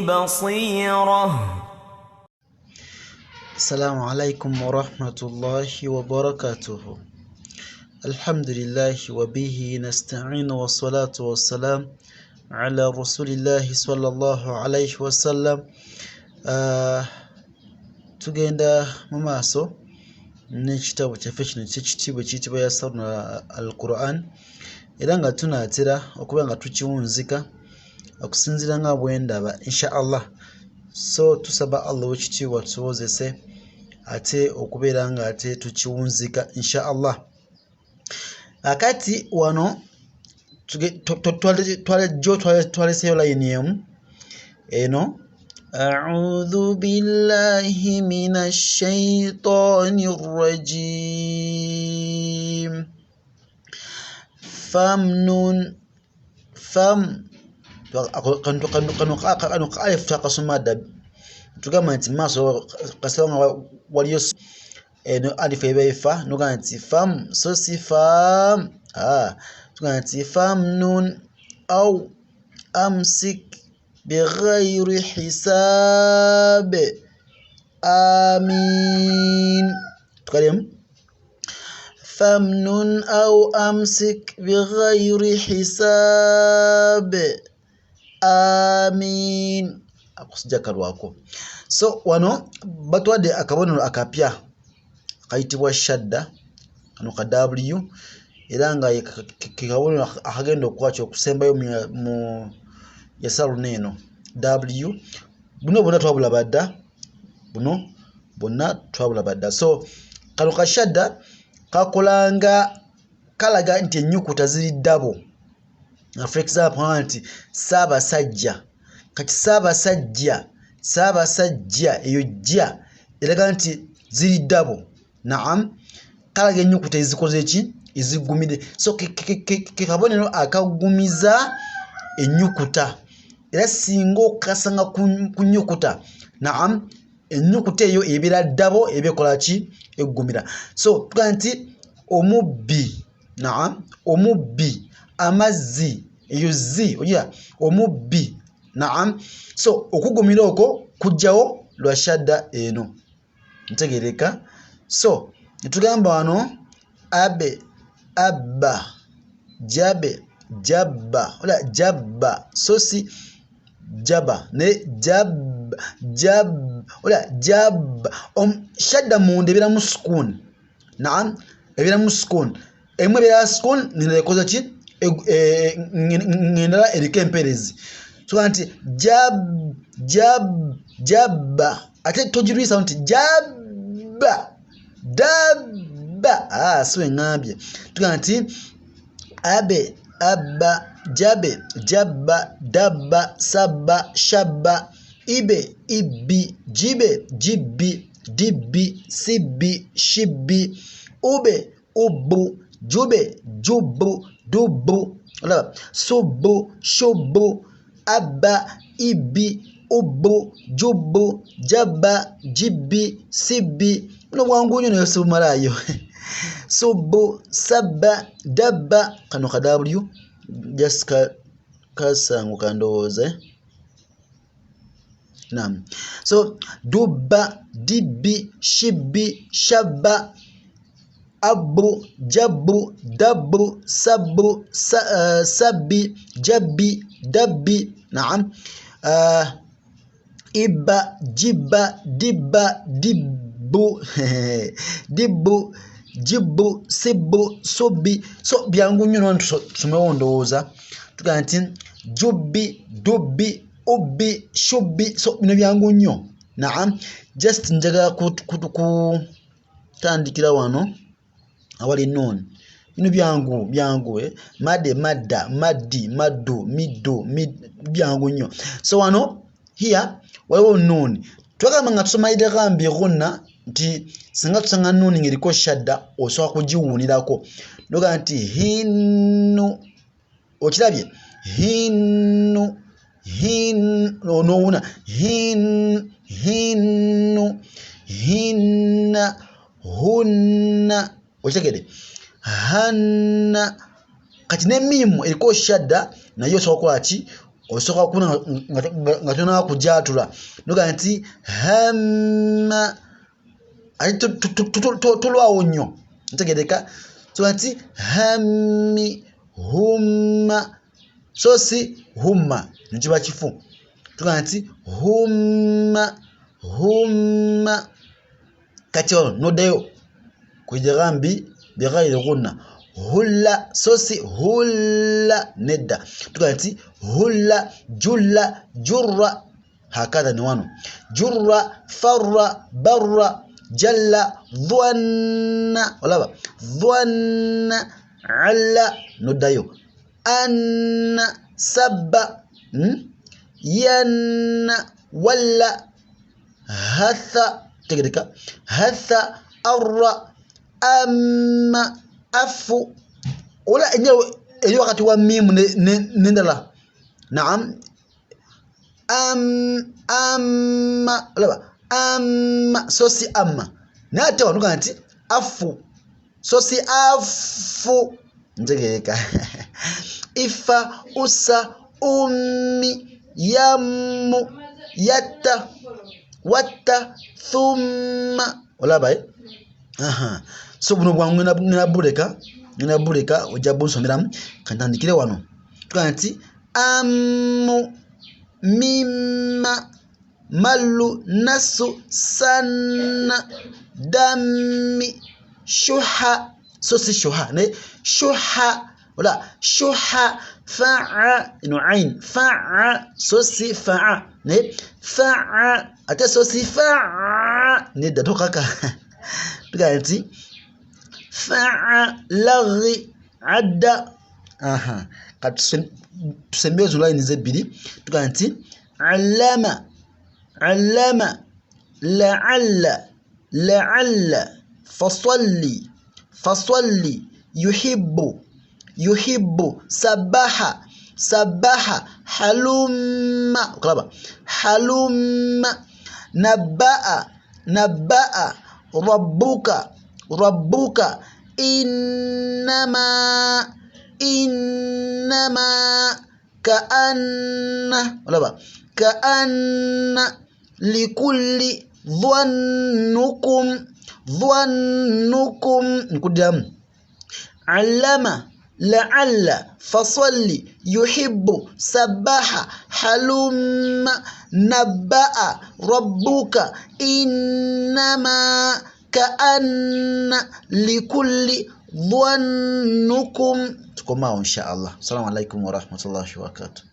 بصيرة. السلام عليكم ورحمة الله وبركاته. الحمد لله وبه نستعين والصلاة والسلام على رسول الله صلى الله عليه وسلم. tugenda mu maaso n'ekitabo kyaffe kino eky'ekitiibwa ekiyitibwa Yasarna al-Quran, era nga tunaatera okuba nga tukiwunzika okusinziira nga bwendaba insha Allah. So tusaba Allah w'ekitiibwa tusobozese ate okubeera nga ate tukiwunzika insha Allah. Akati wano twaleseyo layini emu eno. أعوذ بالله من الشيطان الرجيم. فمنون kano alif takasoma da tugamba nti maaso kasanga waliyo eno alif ebeifa nugamba nti fam so si fam tugamba nti famnun au amsik بغير حساب آمين. تكلم فمنن أو أمسك بغير حساب آمين. أقصد كرواكو. So wano batwade akabono akapya kayitibwa shadda kano ka W era nga kikabono akagenda okwacho okusembayo mu Yasarna eno W. Buno bonna twabula badda. So kano kashadda kakolanga kalaga nti ennyukuta ziri ddabo. For example nti Ssaabasajja, kati Ssaabasajja eyo jja eraga nti ziri ddabo. Naam, kalaga ennyukuta ezikoze eki ezigumide. So kekabonero akagumiza ennyukuta. Era singa okasanga ku nnyukuta, naam, ennyukuta eyo ebeera ddabo ebekola ki eggumira. So tuga nti omubbi, naam, omubbi, amazzi eyo zi oya omubbi, naam. So okugumira okwo kujjawo lwa shadda eno, ntegereka. So netugamba wano abe, abba, jabe, jabba ola jabba, so si jaba ne jab ola jab. Shadda munda ebeera mu sukun, naam, ebeera mu sukun. Emu ebeera sukun nendala ekoza ki ngendala eriko emperezi. Tuga nti jabba ate togirwisa nti jabba dabba. So engambye tuga nti abe, abba, jabe, jabba, dabba, sabba, shabba, ibe, ibbi, jibe, jibbi, dibbi, sibbi, shibbi, ube, ubbu, jube, jubbu, dubbu, subbu, shubbu, abba, ibbi, ubbu, jubbu, jabba, jibbi, sibbi. Buno bwangu nnyo naye sibumalayo. Subbu, sabba, dabba. Kano ka W just kasangu kandowooze. Naam. So dubba, dibbi, shibbi, shabba, abbu, jabbu, dabbu, sabbu, sabbi, jabbi, dabbi. Naam. Ibba, jibba, dibba, dibbu dibbu, jibbu, sibbu, subbi. So byangu nnyo no tusomewo ndowooza. Tuga nti jubbi, dubbi, ubbi, shubbi. So bino byangu nnyo. Naam, just njagala kutandikira wano awali non. Bino byangu made, madda, maddi, maddu, middu, byangu nnyo. So wano here waliwo non. Twagamba nga tusomalira gambye ghonna nti singa tusanga nuni ngiriko shadda osobola kugiwuunirako. Noga nti hinnu, okirabye hinnu onowuna hinnu, hinna, hunna, okitegedde hanna. Kati ne mimu eriko shadda nayo osobola kukola ki osoka kuna ngatona kujatula noga nti hamma ali tulwawo nnyo ntegereka so nti hammi humma so si humma nkiba kifu tuga nti humma kati ono nodayo kujirambi bighayri ghunna hulla so si hulla nedda tuga nti hulla julla jurra hakadha ni wano jurra farra barra jalla dhanna walaba dhanna alla nodayo anna sabba yanna walla hatha tegereka hatha arra amma afu wala enyewe eli wakati wa mimu nendala naam amma walaba amma so si amma nate wanuka nti afu so si afu ntegereka ifa usa ummi yammu yatta watta thumma walaba so buno bwangu ngina buleka ojabu nsomeramu kantandikire wano tuga nti ammu mimma mallu nasu sanna dammi shuha so si shuha ne shuha wala shuha fa'a ino ain fa'a so si fa'a ne fa'a ate so si fa'a ne da dokaka tuga nti fa'a laghi adda tusembe zo line zebiri tuga nti allama la'alla fasalli yuhibbu sabaha halumma nabba'a rabbuka innama ka'anna likulli dhannukum nkudam allama la'alla fasalli yuhibbu sabaha halumma nabba'a rabbuka innama ka'anna likulli dhannukum tukoma insha Allah. Assalamu alaikum wa rahmatullahi wa barakatuh.